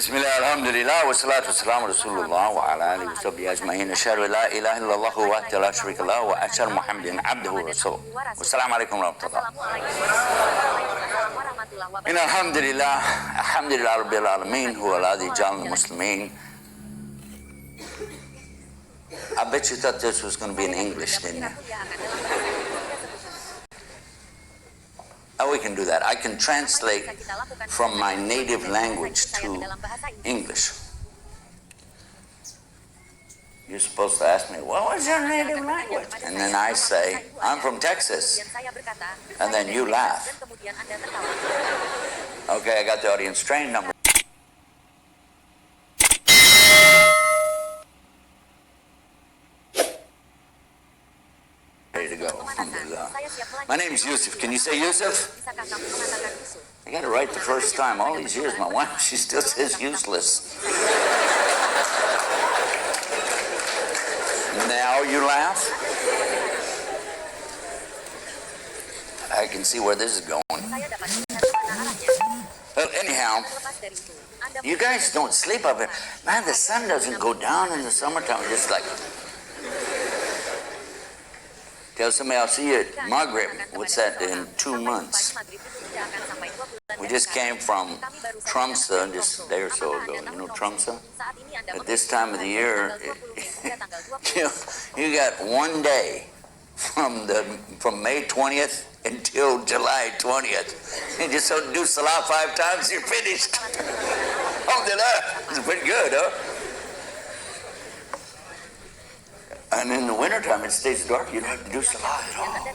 Bismillah, alhamdulillah, wassalatu wassalamu rasulullah wa ala alihi wa sahbihi ajma'in. Asyhadu an la ilaha illallah wahdahu la syarika lahu wa asyhadu Muhammadan abduhu wa rasuluh. Wassalamualaikum warahmatullahi wabarakatuh. Alhamdulillah, alhamdulillah rabbil alamin, huwa alladhi ja'alna muslimin. I bet you thought this was going to be in English, didn't you? Oh, we can do that. I can translate from my native language to English. You're supposed to ask me, what was your native language? And then I say, I'm from Texas. And then you laugh. Okay, I got the audience trained. Number. Ready to go. My name's Yusuf. Can you say Yusuf? I got it right the first time. All these years, my wife, she still says useless. Now you laugh? I can see where this is going. Well, anyhow, you guys don't sleep up here. Man, the sun doesn't go down in the summertime. It's just like... Tell somebody I'll see you at Maghrib. What's that, in 2 months? We just came from Tromsø just a day or so ago. You know Tromsø? At this time of the year, you got 1 day from May 20th until July 20th. You just do Salah 5 times, you're finished. Alhamdulillah. It's pretty good, huh? And in the wintertime, it stays dark. You don't have to do Salah at all.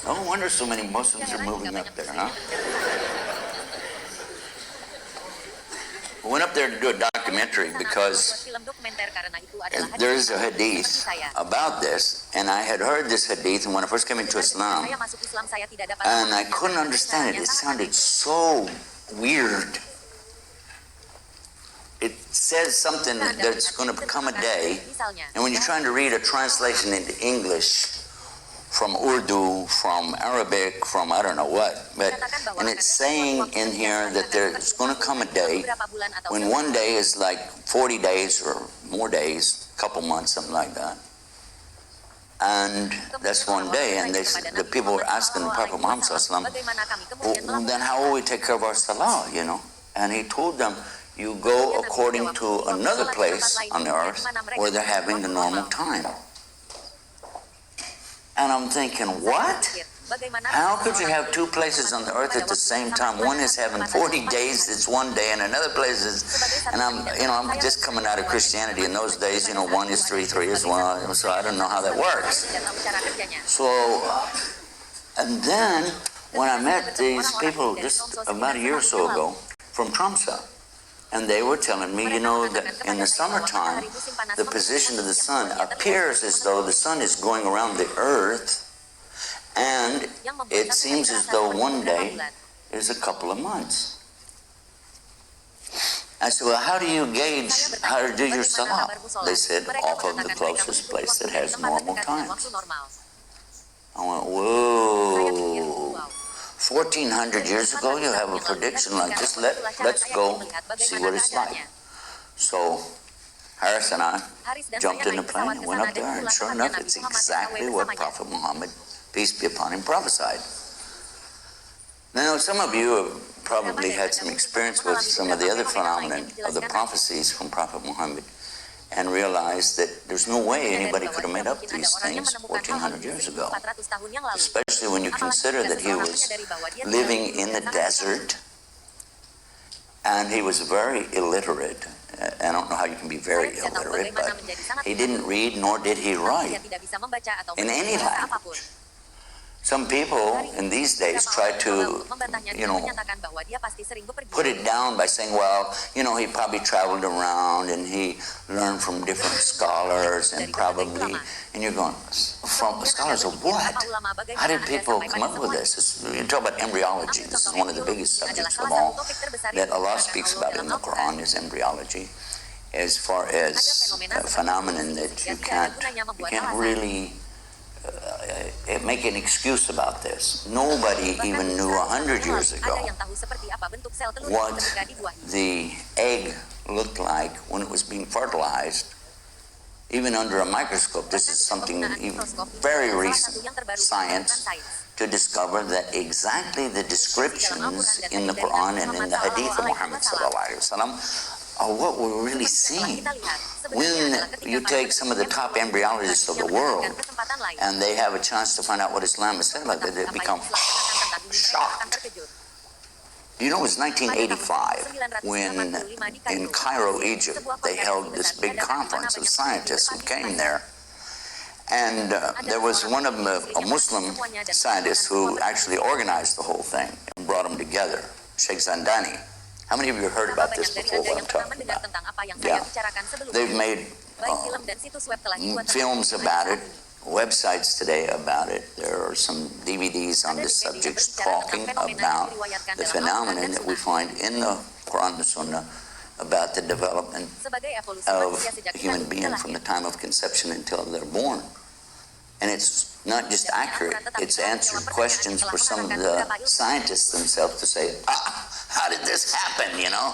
No wonder so many Muslims are moving up there, huh? I went up there to do a documentary because there is a hadith about this, and I had heard this hadith when I first came into Islam, and I couldn't understand it. It sounded so weird. It says something that's going to become a day, and when you're trying to read a translation into English from Urdu, from Arabic, from I don't know what, and it's saying in here that there's going to come a day when 1 day is like 40 days or more days, a couple months, something like that. And that's 1 day, and the people were asking the Prophet Muhammad well, then how will we take care of our salah, you know? And he told them, you go according to another place on the earth where they're having the normal time. And I'm thinking, what? How could you have 2 places on the earth at the same time? One is having 40 days, it's 1 day, and another place is, and I'm just coming out of Christianity. In those days, 1 is 3, 3 is 1, so I don't know how that works. So, and then when I met these people just about a year or so ago from Tromsø, and they were telling me, that in the summertime, the position of the sun appears as though the sun is going around the earth, and it seems as though 1 day is a couple of months. I said, well, how do you gauge how to do your salah? They said, off of the closest place that has normal times. I went, whoa. 1400 years ago, you have a prediction like this. Let's go see what it's like. So Harris and I jumped in the plane and went up there, and sure enough, it's exactly what Prophet Muhammad, peace be upon him, prophesied. Now, some of you have probably had some experience with some of the other phenomena of the prophecies from Prophet Muhammad, and realized that there's no way anybody could have made up these things 1400 years ago. Especially when you consider that he was living in the desert, and he was very illiterate. I don't know how you can be very illiterate, but he didn't read nor did he write in any language. Some people in these days try to, put it down by saying, well, he probably traveled around and he learned from different scholars and probably, and you're going, from scholars of what? How did people come up with this? You talk about embryology. This is one of the biggest subjects of all that Allah speaks about in the Quran is embryology, as far as a phenomenon that you can't really make an excuse about this. Nobody even knew 100 years ago what the egg looked like when it was being fertilized, even under a microscope. This is something even very recent science to discover that exactly the descriptions in the Quran and in the Hadith of Muhammad are what we're really seeing. When you take some of the top embryologists of the world and they have a chance to find out what Islam is saying about that, they become shocked. Do you know it was 1985 when in Cairo, Egypt, they held this big conference of scientists who came there, and there was one of them, a Muslim scientist, who actually organized the whole thing and brought them together, Sheikh Zandani. How many of you heard about this before, what I'm talking about? Yeah. They've made films about it, websites today about it. There are some DVDs on this subject talking about the phenomenon that we find in the Quran and Sunnah about the development of a human being from the time of conception until they're born. And it's not just accurate, it's answered questions for some of the scientists themselves to say, how did this happen, you know?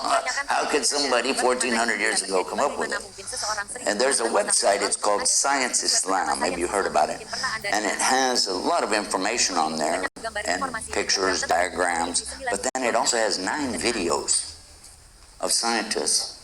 How could somebody 1,400 years ago come up with it? And there's a website, it's called Science Islam, maybe you heard about it. And it has a lot of information on there, and pictures, diagrams, but then it also has 9 videos of scientists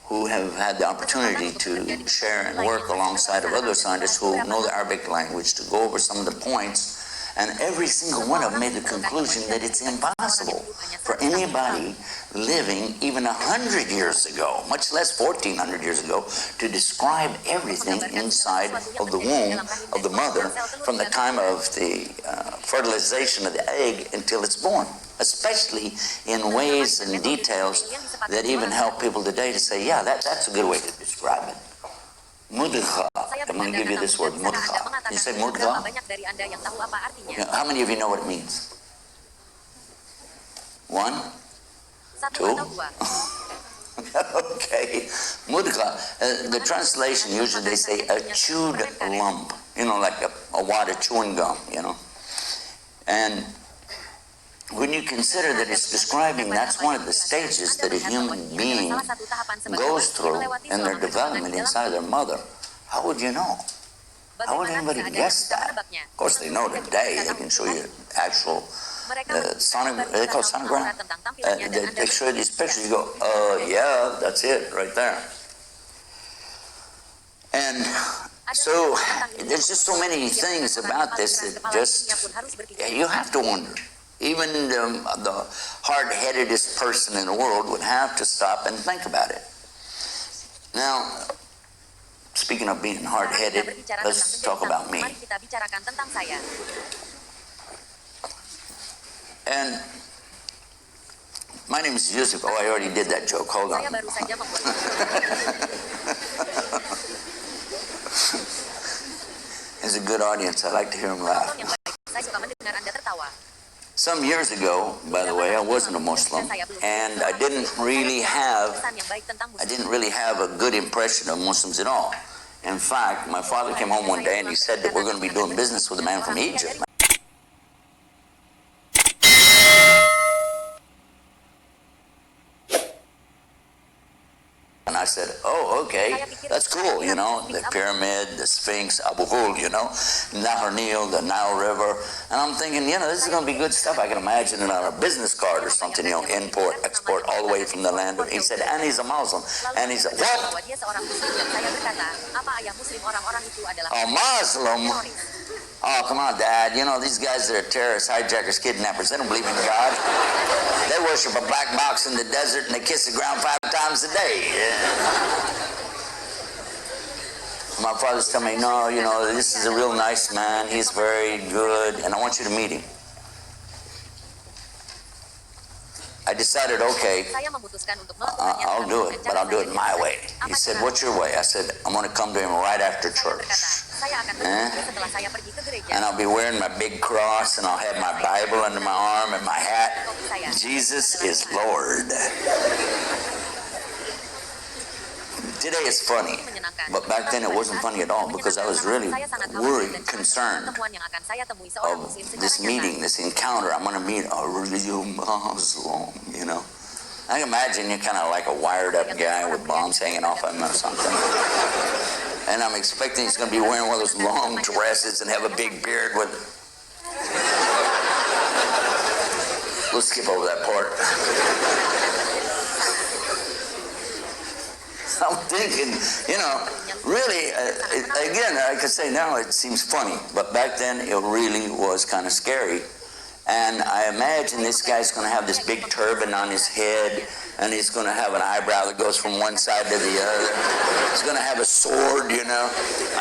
who have had the opportunity to share and work alongside of other scientists who know the Arabic language to go over some of the points, and every single one of them made the conclusion that it's impossible for anybody living even 100 years ago, much less 1,400 years ago, to describe everything inside of the womb of the mother from the time of the fertilization of the egg until it's born, especially in ways and details that even help people today to say, yeah, that's a good way to describe it. Mudgha. I'm going to give you this word, mudgha. You say mudgha? Yeah, how many of you know what it means? 1? 2? Okay. Mudgha. The translation, usually they say a chewed lump. You know, like a wad of chewing gum, you know. And when you consider that it's describing that's one of the stages that a human being goes through in their development inside their mother, how would you know? How would anybody guess that? Of course, they know today. They can show you actual they call it sonogram. They show you these pictures. You go, yeah, that's it right there. And so there's just so many things about this that just, you have to wonder. Even the hard-headedest person in the world would have to stop and think about it. Now, speaking of being hard-headed, let's talk about me. And my name is Yusuf. Oh, I already did that joke. Hold on. It's a good audience. I like to hear them laugh. Some years ago, by the way, I wasn't a Muslim, and I didn't really have a good impression of Muslims at all. In fact, my father came home one day and he said that we're going to be doing business with a man from Egypt. And I said, oh, okay, that's cool, you know, the pyramid, the Sphinx, Abu Hul, you know, Nahar Nil, the Nile River. And I'm thinking, you know, this is going to be good stuff. I can imagine it on a business card or something, you know, import, export all the way from the land. He said, and he's a Muslim. And he said, what? A Muslim? Oh, come on, Dad. You know, these guys that are terrorists, hijackers, kidnappers, they don't believe in God. They worship a black box in the desert and they kiss the ground 5 times a day. My father's telling me, no, you know, this is a real nice man. He's very good, and I want you to meet him. I decided, okay, I'll do it, but I'll do it my way. He said, what's your way? I said, I'm going to come to him right after church. And I'll be wearing my big cross, and I'll have my Bible under my arm and my hat. Jesus is Lord. Today is funny. But back then it wasn't funny at all because I was really worried, concerned of this meeting, this encounter. I'm going to meet a real Muslim, you know. I can imagine you're kind of like a wired up guy with bombs hanging off him or something. And I'm expecting he's going to be wearing one of those long dresses and have a big beard with... We'll skip over that part. I'm thinking, you know, really, again, I could say now it seems funny, but back then it really was kind of scary. And I imagine this guy's going to have this big turban on his head, and he's going to have an eyebrow that goes from one side to the other. He's going to have a sword, you know.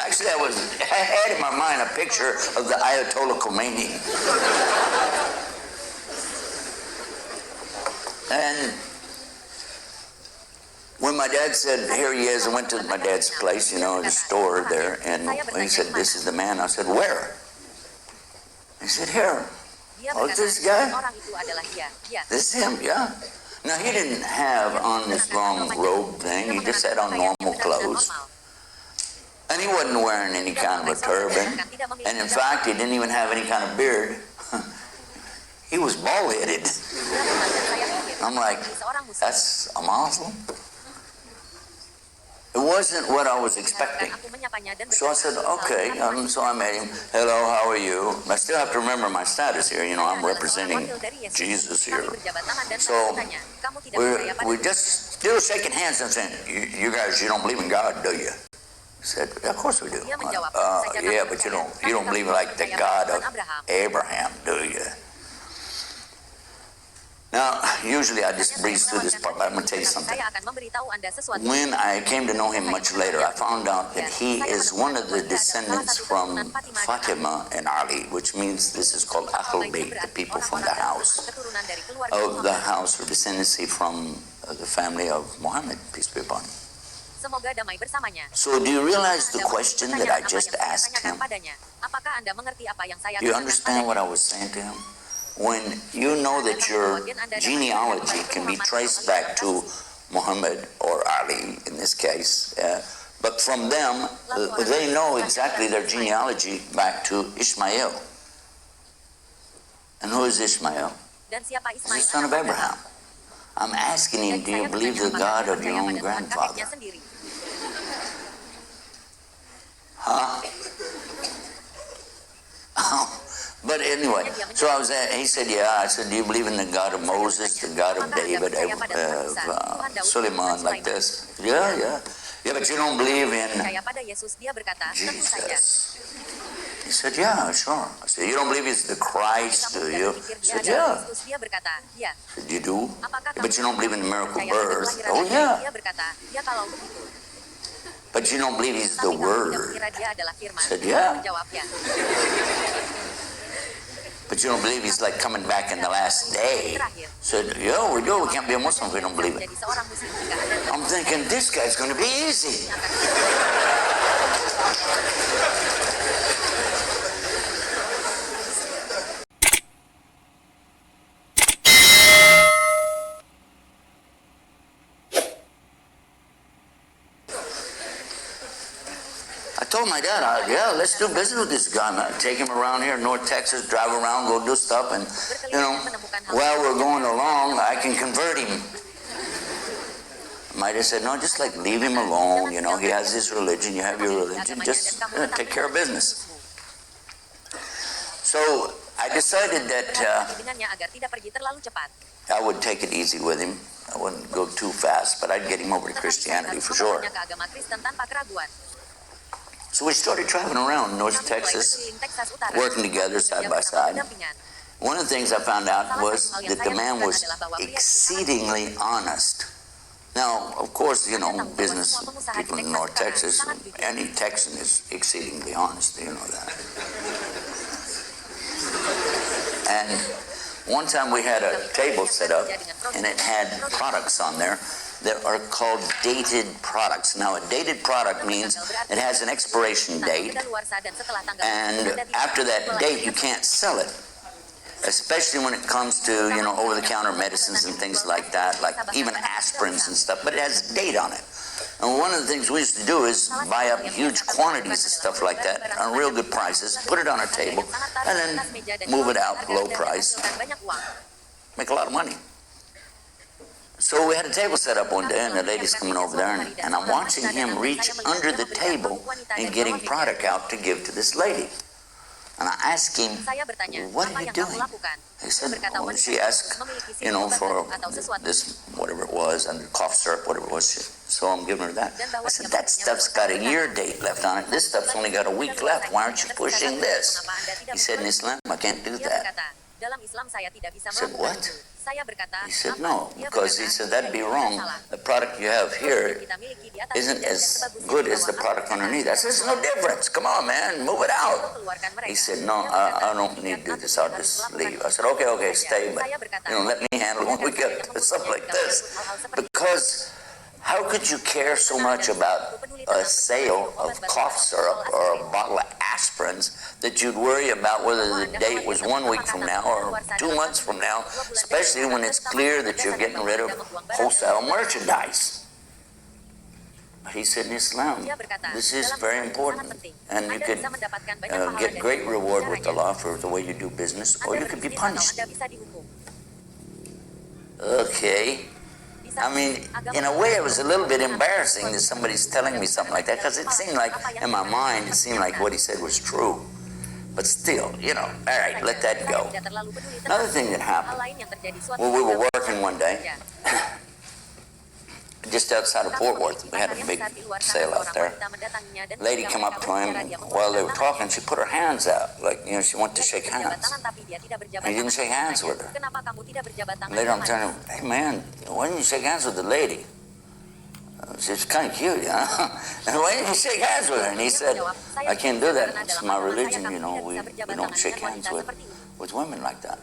Actually, I had in my mind a picture of the Ayatollah Khomeini. And when my dad said, here he is, I went to my dad's place, you know, the store there, and he said, this is the man. I said, where? He said, here. Oh, this guy? This is him, yeah. Now, he didn't have on this long robe thing. He just had on normal clothes. And he wasn't wearing any kind of a turban. And in fact, he didn't even have any kind of beard. He was bald-headed. I'm like, that's a Muslim? It wasn't what I was expecting. So I said, okay, so I met him. Hello, how are you? I still have to remember my status here. You know, I'm representing Jesus here. So we're just still shaking hands and saying, you guys, you don't believe in God, do you? I said, yeah, of course we do. Yeah, but you don't believe like the God of Abraham, do you? Now, usually I just breeze through this part, but I'm going to tell you something. When I came to know him much later, I found out that he is one of the descendants from Fatima and Ali, which means this is called Ahl Bayt, the people from the house or descendancy from the family of Muhammad, peace be upon him. So do you realize the question that I just asked him? Do you understand what I was saying to him? When you know that your genealogy can be traced back to Muhammad or Ali in this case, but from them, they know exactly their genealogy back to Ishmael. And who is Ishmael? He's the son of Abraham. I'm asking him, do you believe the God of your own grandfather? Huh? But anyway, so he said, yeah. I said, do you believe in the God of Moses, the God of David, Suleiman, like this? Yeah. Yeah, but you don't believe in Jesus. He said, yeah, sure. I said, you don't believe he's the Christ, do you? He said, yeah. I said, you do? Yeah, but you don't believe in the miracle birth? Oh, yeah. But you don't believe he's the Word? I said, yeah. But you don't believe he's like coming back in the last day? Said, yeah, we do. We can't be a Muslim if we don't believe it. I'm thinking, this guy's going to be easy. I told my dad, yeah, let's do business with this guy, man. Take him around here in North Texas, drive around, go do stuff, and, you know, while we're going along, I can convert him. Might have said, no, just like leave him alone, you know, he has his religion, you have your religion, just take care of business. So I decided that I would take it easy with him. I wouldn't go too fast, but I'd get him over to Christianity for sure. So we started traveling around North Texas, working together side by side. One of the things I found out was that the man was exceedingly honest. Now, of course, you know, business people in North Texas, any Texan is exceedingly honest, you know that. And one time we had a table set up, and it had products on there that are called dated products. Now, a dated product means it has an expiration date, and after that date, you can't sell it, especially when it comes to, you know, over-the-counter medicines and things like that, like even aspirins and stuff, but it has a date on it. And one of the things we used to do is buy up huge quantities of stuff like that on real good prices, put it on our table, and then move it out low price. Make a lot of money. So we had a table set up one day, and the lady's coming over there, and I'm watching him reach under the table and getting product out to give to this lady. And I asked him, what are you doing? He said, well, she asked, you know, for this, whatever it was, and cough syrup, whatever it was, so I'm giving her that. I said, that stuff's got a year date left on it. This stuff's only got a week left. Why aren't you pushing this? He said, in Islam, I can't do that. I said, what? He said, no, because he said, that'd be wrong. The product you have here isn't as good as the product underneath. I said, there's no difference. Come on, man, move it out. He said, no, I don't need to do this. I'll just leave. I said, okay, stay, but let me handle it when we get to something like this. Because how could you care so much about a sale of cough syrup or a bottle of aspirins that you'd worry about whether the date was 1 week from now or 2 months from now, especially when it's clear that you're getting rid of wholesale merchandise? He said, in Islam, this is very important, and you could get great reward with the law for the way you do business, or you could be punished. Okay. I mean, in a way, it was a little bit embarrassing that somebody's telling me something like that, because it seemed like, in my mind, it seemed like what he said was true. But still, all right, let that go. Another thing that happened, well, we were working one day, just outside of Fort Worth. We had a big sale out there. Lady came up to him, and while they were talking, she put her hands out, like, she wanted to shake hands. And he didn't shake hands with her. And later I'm telling him, hey man, why didn't you shake hands with the lady? She's kind of cute, And why didn't you shake hands with her? And he said, I can't do that. It's my religion, we don't shake hands with women like that.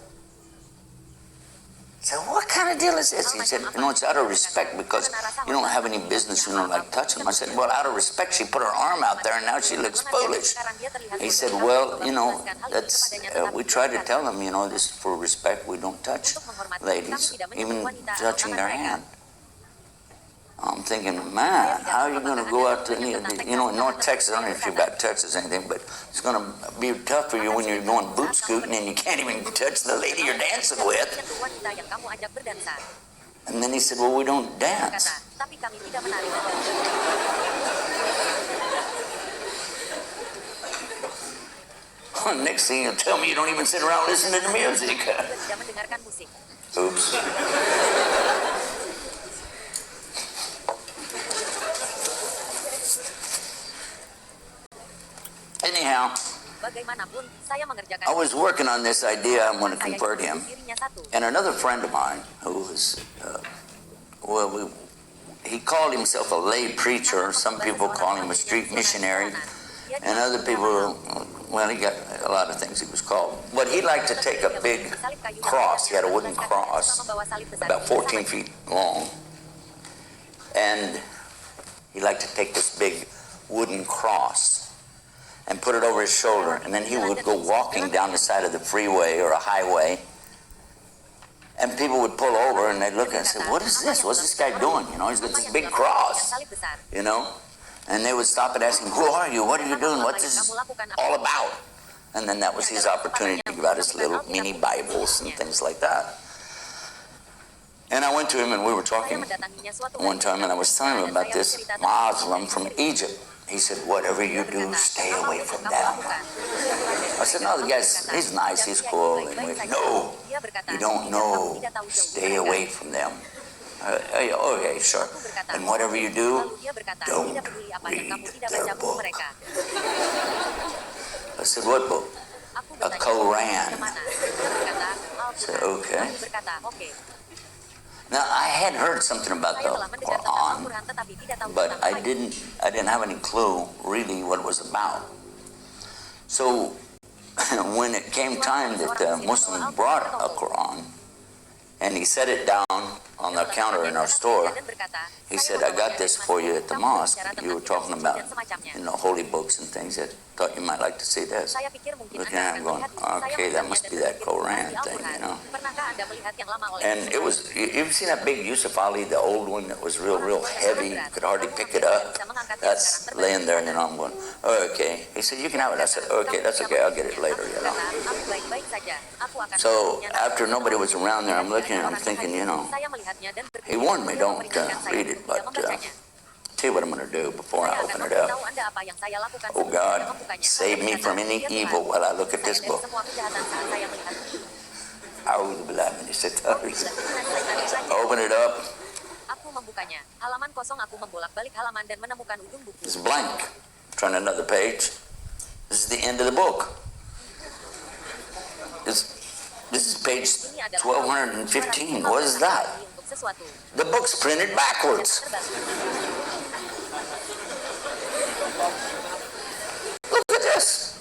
I said, what kind of deal is this? He said, it's out of respect because you don't have any business, like touching them. I said, well, out of respect, she put her arm out there and now she looks foolish. He said, well, that's, we try to tell them, this is for respect. We don't touch ladies, even touching their hand. I'm thinking, man, how are you going to go out to, in North Texas, I don't know if you've got Texas or anything, but it's going to be tough for you when you're going boot scooting and you can't even touch the lady you're dancing with. And then he said, well, we don't dance. Well, next thing you'll tell me you don't even sit around listening to music. Oops. Anyhow, I was working on this idea. I'm going to convert him. And another friend of mine who was, he called himself a lay preacher. Some people call him a street missionary. And other people, well, he got a lot of things he was called. But he liked to take a big cross. He had a wooden cross, about 14 feet long. And he liked to take this big wooden cross and put it over his shoulder, and then he would go walking down the side of the freeway or a highway, and people would pull over and they'd look at him and say, what is this? What's this guy doing? He's got this big cross, and they would stop and ask him, who are you? What are you doing? What is this all about? And then that was his opportunity to give out his little mini Bibles and things like that. And I went to him and we were talking one time, and I was telling him about this Muslim from Egypt. He said, whatever you do, stay away from them. I said, no, the guy's, he's nice, he's cool. And we, no, you don't know. Stay away from them. Okay, sure. And whatever you do, don't read their book. I said, what book? A Koran. I said, okay. Now, I had heard something about the Quran, but I didn't have any clue really what it was about. So when it came time that the Muslim brought a Quran, and he set it down on the counter in our store, he said, I got this for you at the mosque. You were talking about, holy books and things that thought you might like to see this. Saya pikir mungkin Looking Anda at it, akan going, melihat ini. Saya okay, that melihatnya must dan be that berpikir, Quran di thing, Al-Quran. you know. Pernahkah Anda melihat yang lama oleh And it was, you've seen that big Yusuf Ali, the old one that was real heavy, you could hardly pick it up. That's laying there, you know, I'm going, oh, okay. He said, you can have it. I said, okay, that's okay, I'll get it later, you know. So after nobody was around there, I'm looking at it, I'm thinking, you know, he warned me, don't read it, but tell you what I'm going to do before I open it up. Oh God, save me from any evil while I look at this book. Open it up. Aku membukanya. Halaman kosong, aku membolak-balik halaman dan menemukan ujung buku. It's blank. Turn another page. This is the end of the book. This is page 1215. What is that? The book's printed backwards. Look at this.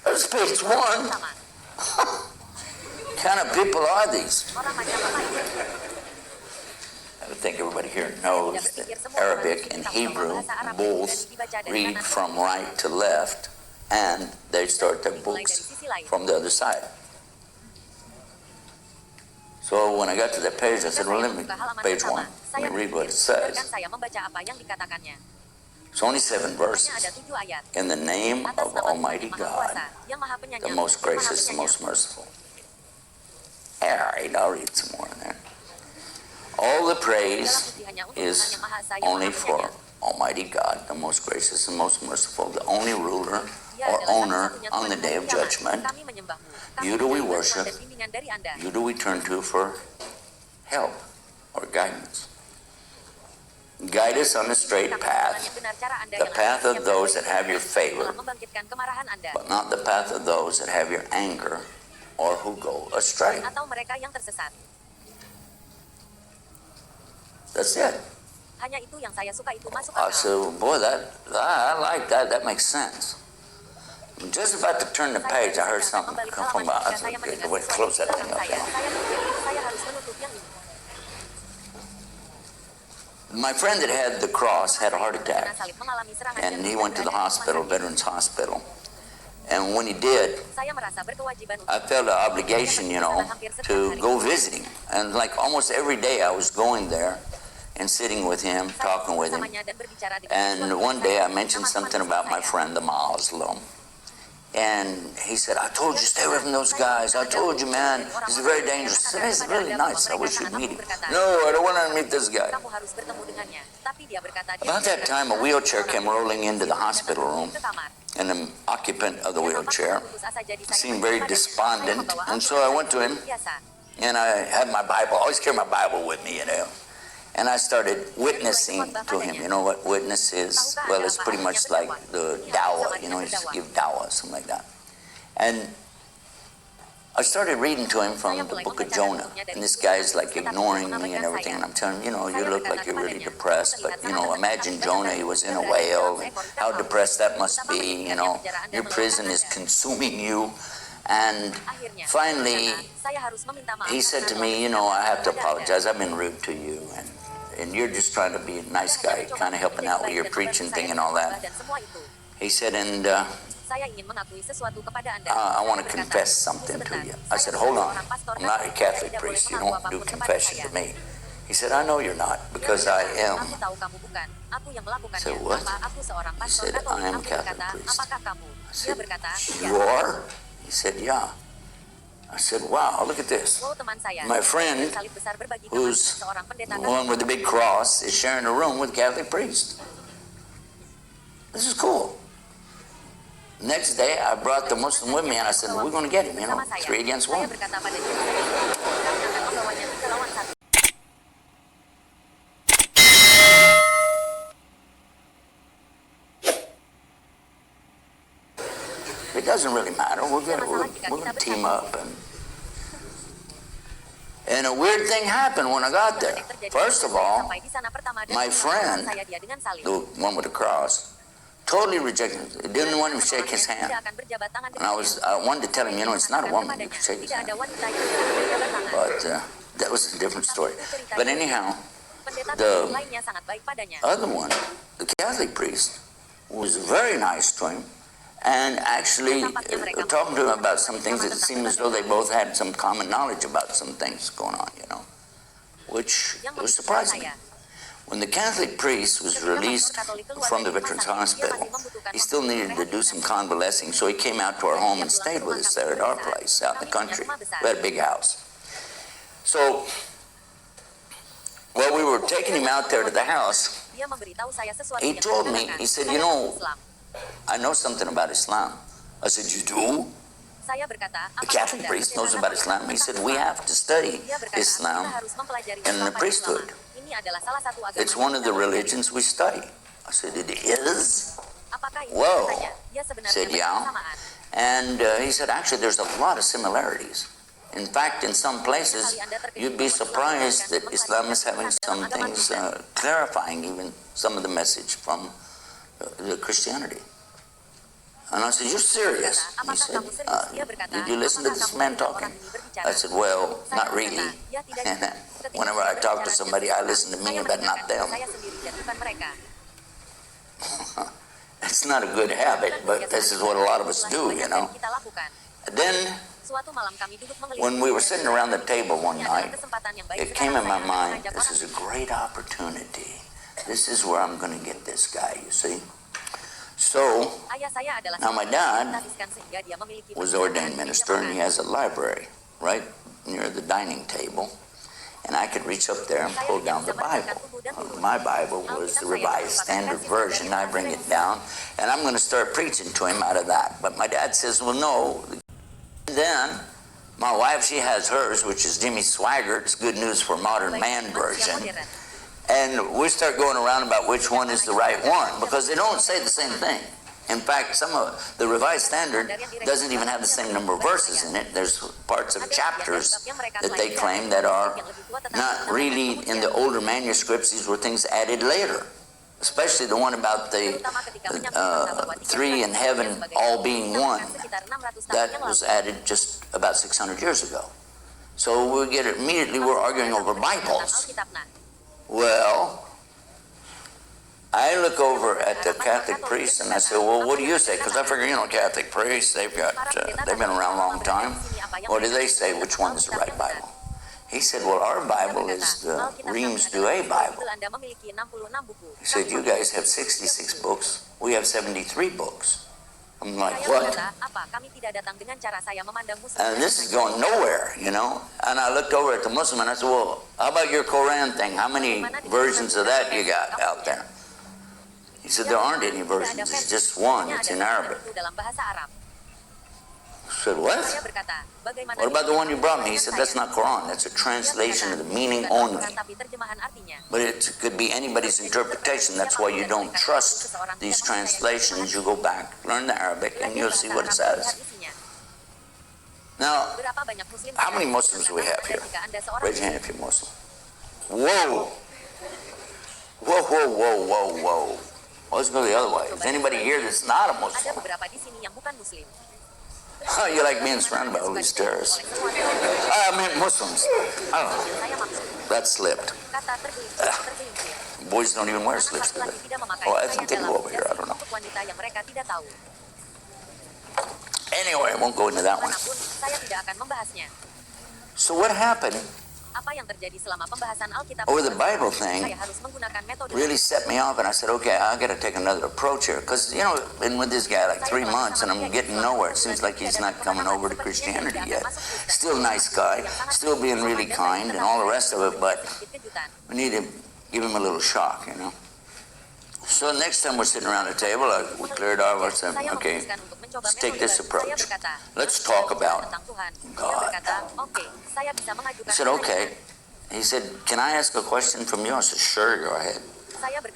There's page 1. What kind of people are these? I would think everybody here knows that Arabic and Hebrew both read from right to left, and they start their books from the other side. So when I got to that page, I said, well, page 1, let me read what it says. It's only 7 verses. In the name of Almighty God, the most gracious, the most merciful. All right, I'll read some more in there. All the praise is only for Almighty God, the most gracious and most merciful, the only ruler or owner on the day of judgment. You do we worship, you do we turn to for help or guidance. Guide us on the straight path, the path of those that have your favor, but not the path of those that have your anger or who go astray. That's it. I said, boy, I like that. That makes sense. I'm just about to turn the page, I heard something come from my. I said, okay, wait, close that thing up. My friend that had the cross had a heart attack, and he went to the hospital, Veterans Hospital. And when he did, I felt an obligation, you know, to go visit him. And like almost every day I was going there and sitting with him, talking with him. And one day I mentioned something about my friend, the Muslim. And he said, I told you, stay away from those guys. I told you, man, he's very dangerous. I said, he's really nice. I wish you'd meet him. No, I don't want to meet this guy. About that time, a wheelchair came rolling into the hospital room, and the occupant of the wheelchair seemed very despondent. And so I went to him, and I had my Bible. I always carry my Bible with me, you know. And I started witnessing to him. You know what witness is? Well, it's pretty much like the dawah, you know, you just give dawah, something like that. And I started reading to him from the book of Jonah. And this guy's like ignoring me and everything. And I'm telling him, you know, you look like you're really depressed. But, you know, imagine Jonah, he was in a whale. And how depressed that must be, you know. Your prison is consuming you. And finally, he said to me, you know, I have to apologize. I've been rude to you. And you're just trying to be a nice guy, kind of helping out with your preaching thing and all that. He said, and I want to confess something to you. I said, hold on. I'm not a Catholic priest. You don't do confession to me. He said, I know you're not, because I am. I said, what? He said, I am a Catholic priest. I said, you are? He said, yeah. I said, wow, look at this. My friend, who's the one with the big cross, is sharing a room with a Catholic priest. This is cool. Next day, I brought the Muslim with me, and I said, well, we're going to get him, you know, 3 against 1. It doesn't really matter. We're going to team up. And a weird thing happened when I got there. First of all, my friend, the one with the cross, totally rejected him. Didn't want him to shake his hand. And I wanted to tell him, you know, it's not a woman. You can shake his hand. But that was a different story. But anyhow, the other one, the Catholic priest, was very nice to him, and actually talking to him about some things. It seemed as though they both had some common knowledge about some things going on, which was surprising. When the Catholic priest was released from the Veterans Hospital, he still needed to do some convalescing, so he came out to our home and stayed with us there at our place out in the country. We had a big house. So, while we were taking him out there to the house, he told me, he said, I know something about Islam. I said, you do? The Catholic priest knows about Islam. He said, we have to study Islam in the priesthood. It's one of the religions we study. I said, it is? Whoa. He said, yeah. And he said, actually, there's a lot of similarities. In fact, in some places, you'd be surprised that Islam is having some things clarifying even some of the message from the Christianity. And I said, you're serious? He said, did you listen to this man talking? I said, well, not really. Whenever I talk to somebody, I listen to me, but not them. It's not a good habit, but this is what a lot of us do, Then, when we were sitting around the table one night, it came in my mind, this is a great opportunity. This is where I'm going to get this guy, you see. So, now my dad was ordained minister, and he has a library right near the dining table, and I could reach up there and pull down the Bible. My Bible was the Revised Standard Version. I bring it down, and I'm going to start preaching to him out of that. But my dad says, well, no. Then my wife, she has hers, which is Jimmy Swaggart's Good News for Modern Man version. And we start going around about which one is the right one, because they don't say the same thing. In fact, some of the Revised Standard doesn't even have the same number of verses in it. There's parts of chapters that they claim that are not really in the older manuscripts. These were things added later, especially the one about the three in heaven all being one. That was added just about 600 years ago. So we get immediately, we're arguing over Bibles. Well, I look over at the Catholic priest and I say, well, what do you say? Because I figure, Catholic priests, they've been around a long time. What do they say? Which one is the right Bible? He said, well, our Bible is the Reims Douay Bible. He said, you guys have 66 books. We have 73 books. I'm like, what? And this is going nowhere, And I looked over at the Muslim and I said, well, how about your Quran thing? How many versions of that you got out there? He said, there aren't any versions. It's just one. It's in Arabic. I said, what? What about the one you brought me? He said, that's not Quran. That's a translation of the meaning only. But it could be anybody's interpretation. That's why you don't trust these translations. You go back, learn the Arabic, and you'll see what it says. Now, how many Muslims do we have here? Raise your hand if you're Muslim. Whoa! Whoa, whoa, whoa, whoa, whoa. Let's go the other way. Is anybody here that's not a Muslim? Oh, you like being surrounded by all these terrorists. I mean Muslims. I don't know. That slipped. Boys don't even wear slips, do they? Oh, I think they go over here. I don't know. Anyway, I won't go into that one. So what happened over the Bible thing really set me off, and I said, okay, I got to take another approach here, because been with this guy like 3 months and I'm getting nowhere. It seems like he's not coming over to Christianity yet. Still a nice guy, still being really kind and all the rest of it, but we need to give him a little shock, So next time we're sitting around the table, we cleared off. I said, okay, let's take this approach. Let's talk about God. I said, okay. He said, can I ask a question from you? I said, sure, go ahead.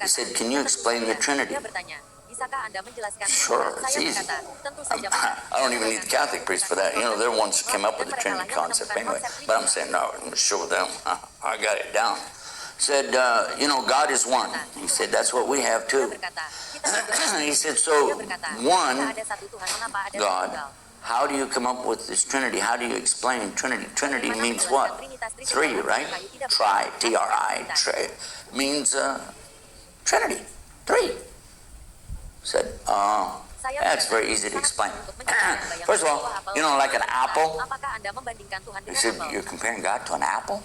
He said, can you explain the Trinity? Sure, it's easy. I don't even need the Catholic priest for that. They're the ones who came up with the Trinity concept anyway. But I'm saying, no, I'm going to show them. I got it down. Said, God is one. He said, that's what we have too. He said, so one God, how do you come up with this Trinity? How do you explain Trinity? Trinity means what? Three, right? Tri, T-R-I, means Trinity, three. Said, That's very easy to explain. First of all, you know, like an apple. He said, you're comparing God to an apple?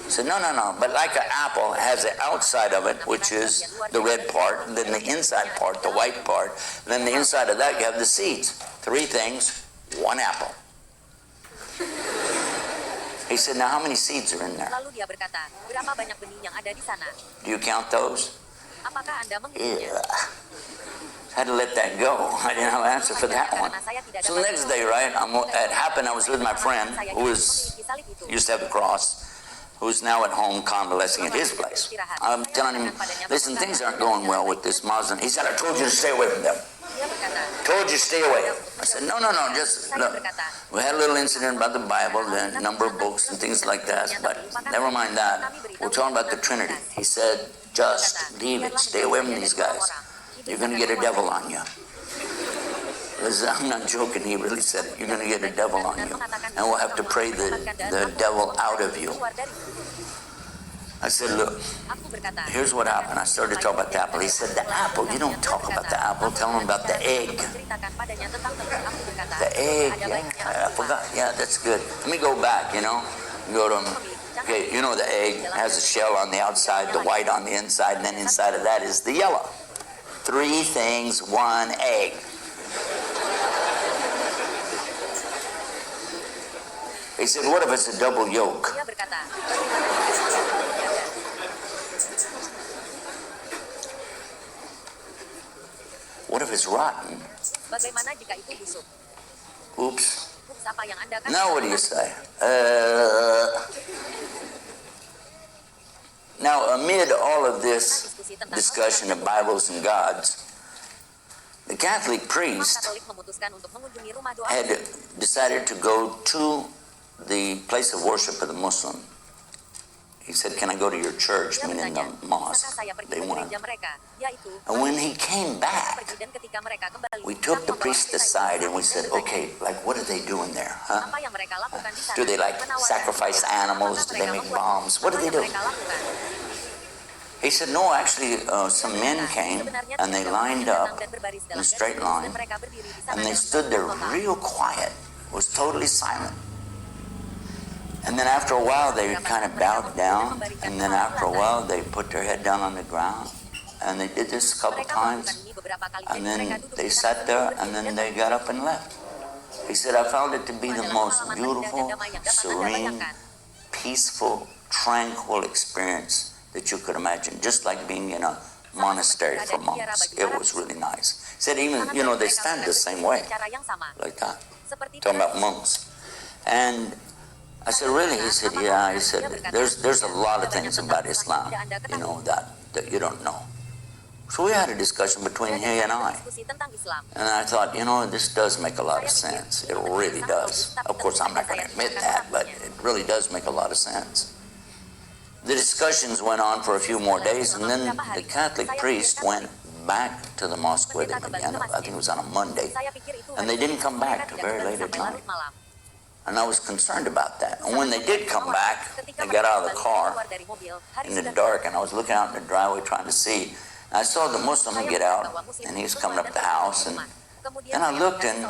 I said, no. But like an apple has the outside of it, which is the red part, and then the inside part, the white part. And then the inside of that, you have the seeds. 3 things, 1 apple. He said, now how many seeds are in there? Do you count those? Yeah. Had to let that go. I didn't have an answer for that one. So the next day, right, it happened, I was with my friend who used to have the cross, who's now at home convalescing at his place. I'm telling him, listen, things aren't going well with this Muslim. He said, I told you to stay away from them. Told you to stay away. I said, no, just look. We had a little incident about the Bible, the number of books and things like that, but never mind that. We're talking about the Trinity. He said, just leave it. Stay away from these guys. You're going to get a devil on you. I'm not joking. He really said it. You're going to get a devil on you. And we'll have to pray the devil out of you. I said, look, here's what happened. I started to talk about the apple. He said, the apple? You don't talk about the apple. Tell him about the egg. The egg, yeah, I forgot. Yeah, that's good. Let me go back, you know. Go to, okay, you know the egg has a shell on the outside, the white on the inside, and then inside of that is the yellow. 3 things, 1 egg. He said, what if it's a double yolk? What if it's rotten? Oops. Now what do you say? Now, amid all of this discussion of Bibles and gods, the Catholic priest had decided to go to the place of worship of the Muslim. He said, can I go to your church, meaning the mosque? They went. And when he came back, we took the priest aside and we said, okay, like what do they do in there? Huh? Do they like sacrifice animals? Do they make bombs? What do they do? He said, no, actually, some men came and they lined up in a straight line and they stood there real quiet. It was totally silent. And then after a while, they kind of bowed down, and then after a while, they put their head down on the ground, and they did this a couple times, and then they sat there, and then they got up and left. He said, I found it to be the most beautiful, serene, peaceful, tranquil experience that you could imagine, just like being in a monastery for monks. It was really nice. He said, even, you know, they stand the same way, like that, talking about monks. And I said, really? He said, yeah. He said, there's a lot of things about Islam, you know, that you don't know. So we had a discussion between he and I. And I thought, you know, this does make a lot of sense. It really does. Of course, I'm not going to admit that, but it really does make a lot of sense. The discussions went on for a few more days, and then the Catholic priest went back to the mosque with him again. I think it was on a Monday. And they didn't come back till very late at night. And I was concerned about that. And when they did come back, they got out of the car in the dark, and I was looking out in the driveway trying to see. And I saw the Muslim get out, and he was coming up the house, and then I looked, and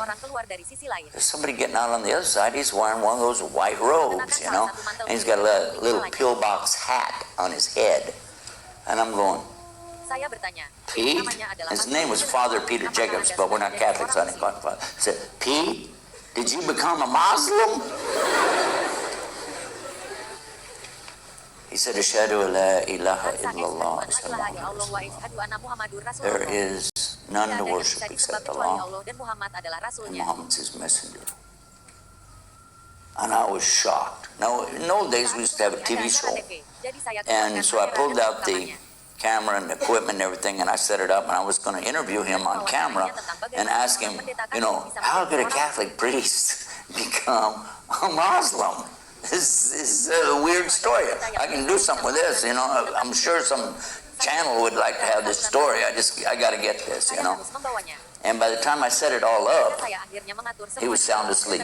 there's somebody getting out on the other side. He's wearing one of those white robes, you know, and he's got a little pillbox hat on his head. And I'm going, Pete? His name was Father Peter Jacobs, but we're not Catholics, so I didn't call him Father. I said, Pete? Did you become a Muslim? He said, Ashhadu la ilaha illallah. There is none to worship except Allah, and Muhammad's his messenger. And I was shocked. Now, in those days, we used to have a TV show. And so I pulled out the camera and equipment and everything, and I set it up, and I was going to interview him on camera and ask him, you know, how could a Catholic priest become a Muslim? This is a weird story. I can do something with this, you know. I'm sure some channel would like to have this story. I got to get this, you know. And by the time I set it all up, he was sound asleep.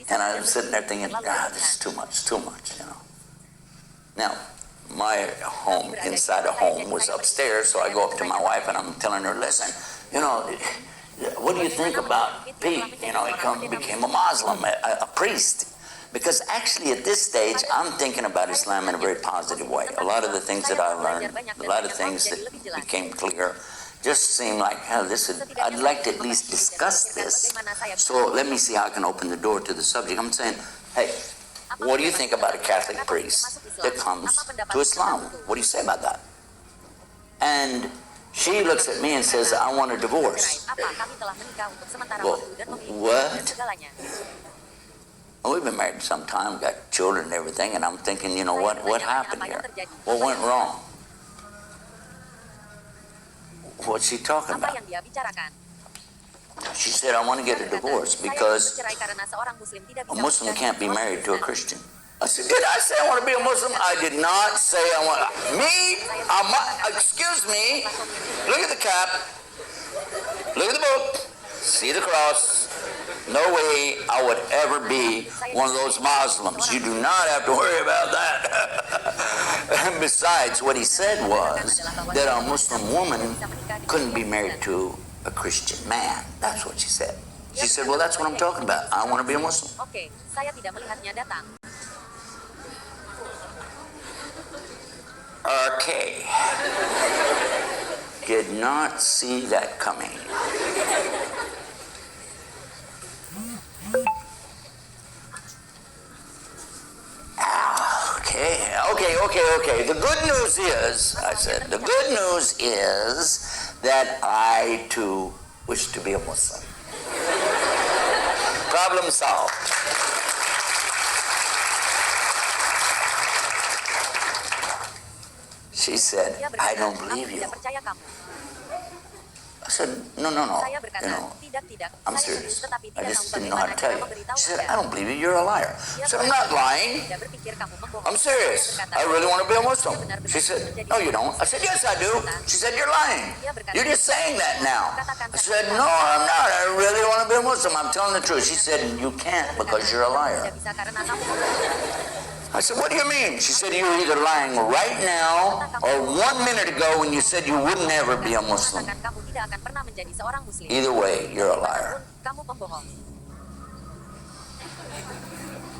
And I was sitting there thinking, this is too much, you know. Now, my home, inside a home, was upstairs, so I go up to my wife and I'm telling her, listen, you know, what do you think about Pete? You know, he became a Muslim, a priest. Because actually at this stage, I'm thinking about Islam in a very positive way. A lot of the things that I learned, a lot of things that became clear, just seem like, hell, I'd like to at least discuss this. So let me see how I can open the door to the subject. I'm saying, hey, what do you think about a Catholic priest that comes to Islam? What do you say about that? And she looks at me and says, I want a divorce. Well, what? We've been married some time, got children and everything, and I'm thinking, you know, what happened here? What went wrong? What's she talking about? She said, I want to get a divorce because a Muslim can't be married to a Christian. I said, did I say I want to be a Muslim? I did not say I want... excuse me, look at the cap, look at the book, see the cross. No way I would ever be one of those Muslims. You do not have to worry about that. And besides, what he said was that a Muslim woman couldn't be married to a Christian man. That's what she said. She said, well, that's what I'm talking about. I want to be a Muslim. Okay. Did not see that coming. Okay. The good news is, I said, the good news is that I too wish to be a Muslim. Problem solved. She said, I don't believe you. I said, no. You know, I'm serious. I just didn't know how to tell you. She said, I don't believe you. You're a liar. I said, I'm not lying. I'm serious. I really want to be a Muslim. She said, no, you don't. I said, yes, I do. She said, you're lying. You're just saying that now. I said, no, I'm not. I really want to be a Muslim. I'm telling the truth. She said, you can't because you're a liar. I said, what do you mean? She said, you're either lying right now or 1 minute ago when you said you would never be a Muslim. Either way, you're a liar.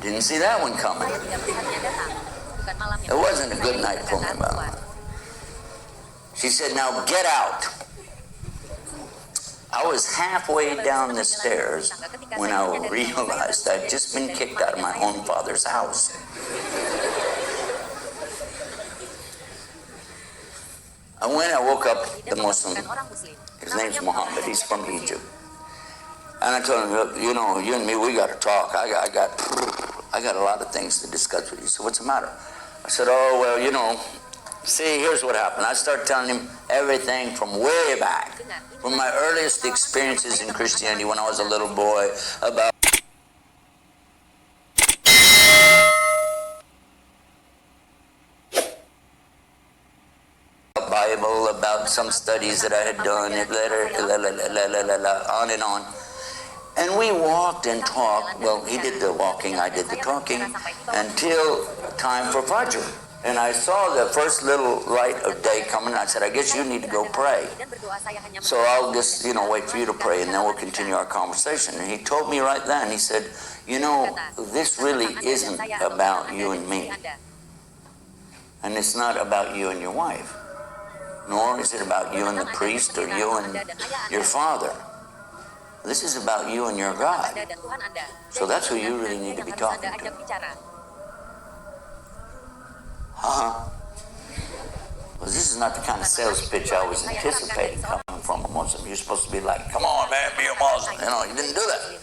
Didn't see that one coming. It wasn't a good night for me, but she said, now get out. I was halfway down the stairs when I realized I'd just been kicked out of my own father's house. I woke up the Muslim. His name's Muhammad. He's from Egypt. And I told him, look, you know, you and me, we got to talk. I got a lot of things to discuss with you. So what's the matter? I said, oh, well, you know, see, here's what happened. I started telling him everything from way back, from my earliest experiences in Christianity when I was a little boy, about Bible, about some studies that I had done, on and on. And we walked and talked. Well, he did the walking, I did the talking, until time for Fajr. And I saw the first little light of day coming, and I said, I guess you need to go pray. So I'll just, you know, wait for you to pray, and then we'll continue our conversation. And he told me right then, he said, you know, this really isn't about you and me. And it's not about you and your wife. Nor is it about you and the priest or you and your father. This is about you and your God. So that's who you really need to be talking to. Well, this is not the kind of sales pitch I was anticipating coming from a Muslim. You're supposed to be like, come on, man, be a Muslim. You know, you didn't do that.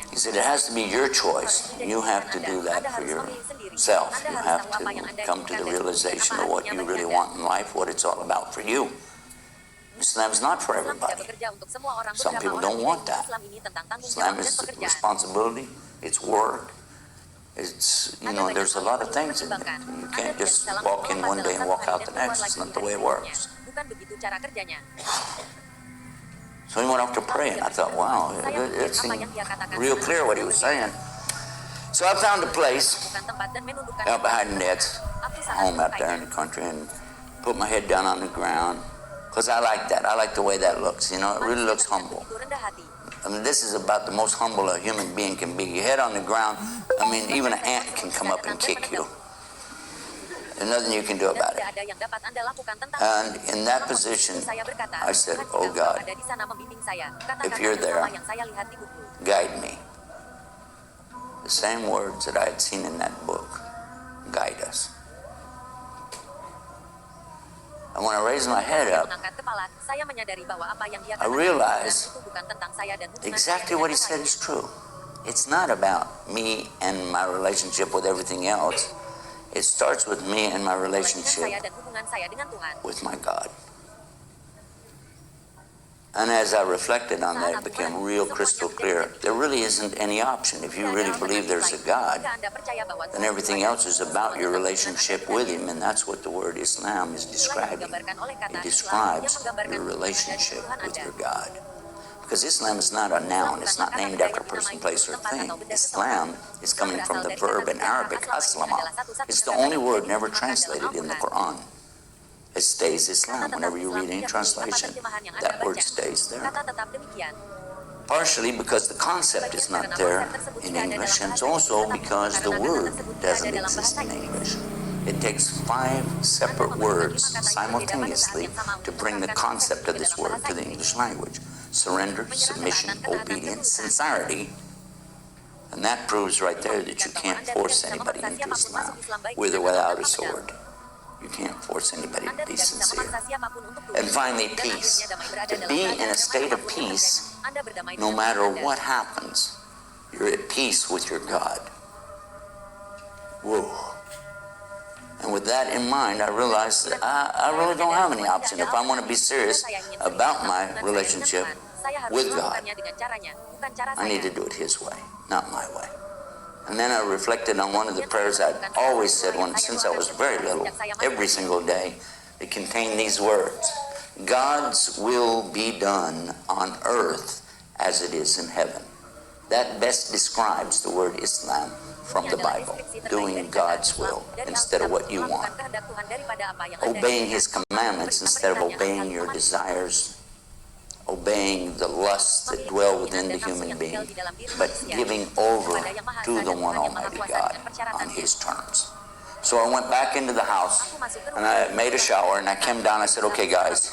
He said, it has to be your choice. You have to do that for yourself. You have to come to the realization of what you really want in life, what it's all about for you. Islam's not for everybody. Some people don't want that. Islam is responsibility, it's work, it's, you know, there's a lot of things in it. You can't just walk in one day and walk out the next. It's not the way it works. So he went off to pray, and I thought, wow, it seemed real clear what he was saying. So I found a place out behind Ned's home out there in the country and put my head down on the ground Because I like that. I like the way that looks. You know, it really looks humble. I mean, this is about the most humble a human being can be. Your head on the ground, I mean, even an ant can come up and kick you. There's nothing you can do about it. And in that position, I said, oh God, if you're there, guide me. The same words that I had seen in that book, guide us. And when I raised my head up, I realized exactly what he said is true. It's not about me and my relationship with everything else. It starts with me and my relationship with my God. And as I reflected on that, it became real crystal clear. There really isn't any option. If you really believe there's a God, then everything else is about your relationship with Him, and that's what the word Islam is describing. It describes your relationship with your God. Because Islam is not a noun. It's not named after a person, place, or thing. Islam is coming from the verb in Arabic, aslama. It's the only word never translated in the Quran. It stays Islam. Whenever you read any translation, that word stays there. Partially because the concept is not there in English, and it's also because the word doesn't exist in English. It takes 5 separate words simultaneously to bring the concept of this word to the English language. Surrender, submission, obedience, sincerity. And that proves right there that you can't force anybody into Islam, with or without a sword. You can't force anybody to be sincere. And finally, peace. To be in a state of peace, no matter what happens, you're at peace with your God. Whoa. And with that in mind, I realized that I really don't have any option. If I want to be serious about my relationship with God, I need to do it His way, not my way. And then I reflected on one of the prayers I'd always said since I was very little, every single day. It contained these words: God's will be done on earth as it is in heaven. That best describes the word Islam from the Bible. Doing God's will instead of what you want. Obeying His commandments instead of obeying your desires. Obeying the lusts that dwell within the human being, but giving over to the one Almighty God on His terms. So I went back into the house, and I made a shower, and I came down, I said, okay guys,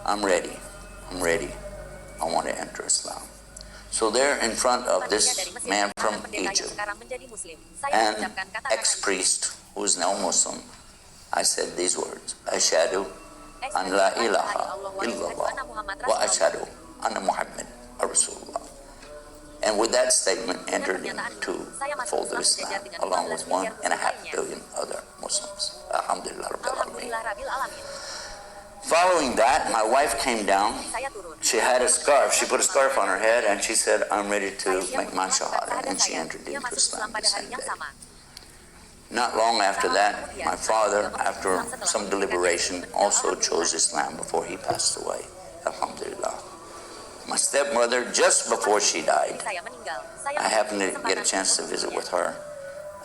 I'm ready. I want to enter Islam. So there in front of this man from Egypt, and ex-priest who is now Muslim, I said these words: Ashhadu an la ilaha illallah wa ashhadu anna Muhammad Rasulullah. And with that statement entered into the fold of Islam, along with 1.5 billion other Muslims. Alhamdulillah Rabbil Alameen. Following that, my wife came down. She had a scarf. She put a scarf on her head, and she said, I'm ready to make my shahada. And she entered into Islam the same day. Not long after that, my father, after some deliberation, also chose Islam before he passed away. Alhamdulillah. My stepmother, just before she died, I happened to get a chance to visit with her.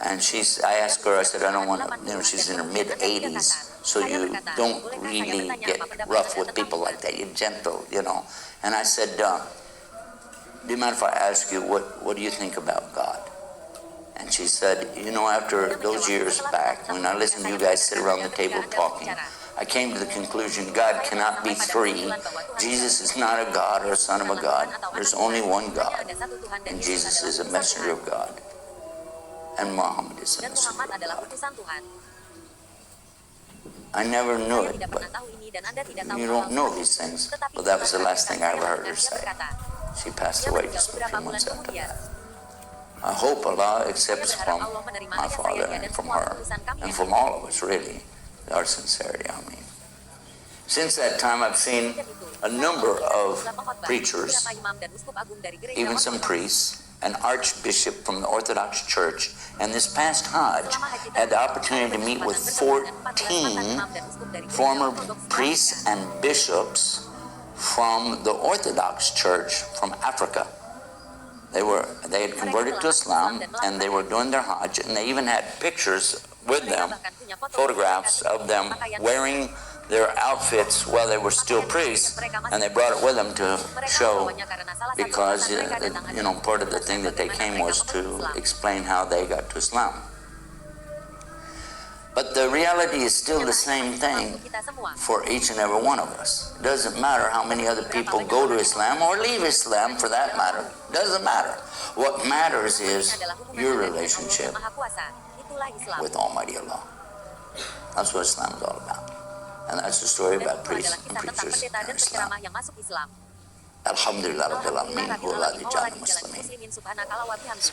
And I asked her, I said, I don't want to, she's in her mid-80s, so you don't really get rough with people like that. You're gentle, And I said, do you mind if I ask you, what do you think about God? And she said, after those years back, when I listened to you guys sit around the table talking, I came to the conclusion God cannot be three. Jesus is not a God or a son of a God. There's only one God. And Jesus is a messenger of God. And Muhammad is a messenger of God. I never knew it, but you don't know these things. But that was the last thing I ever heard her say. She passed away just a few months after that. I hope Allah accepts from my father and from her, and from all of us, really, our sincerity, Since that time, I've seen a number of preachers, even some priests, an archbishop from the Orthodox Church, and this past Hajj, had the opportunity to meet with 14 former priests and bishops from the Orthodox Church from Africa. They had converted to Islam, and they were doing their Hajj, and they even had pictures with them, photographs of them wearing their outfits while they were still priests, and they brought it with them to show, because part of the thing that they came was to explain how they got to Islam. But the reality is still the same thing for each and every one of us. It doesn't matter how many other people go to Islam or leave Islam, for that matter. It doesn't matter. What matters is your relationship with Almighty Allah. That's what Islam is all about. And that's the story about priests and preachers in Islam. Alhamdulillah Rabbil Alamin, wa la rijal muslimin. Subhanakallah wa bihamdika.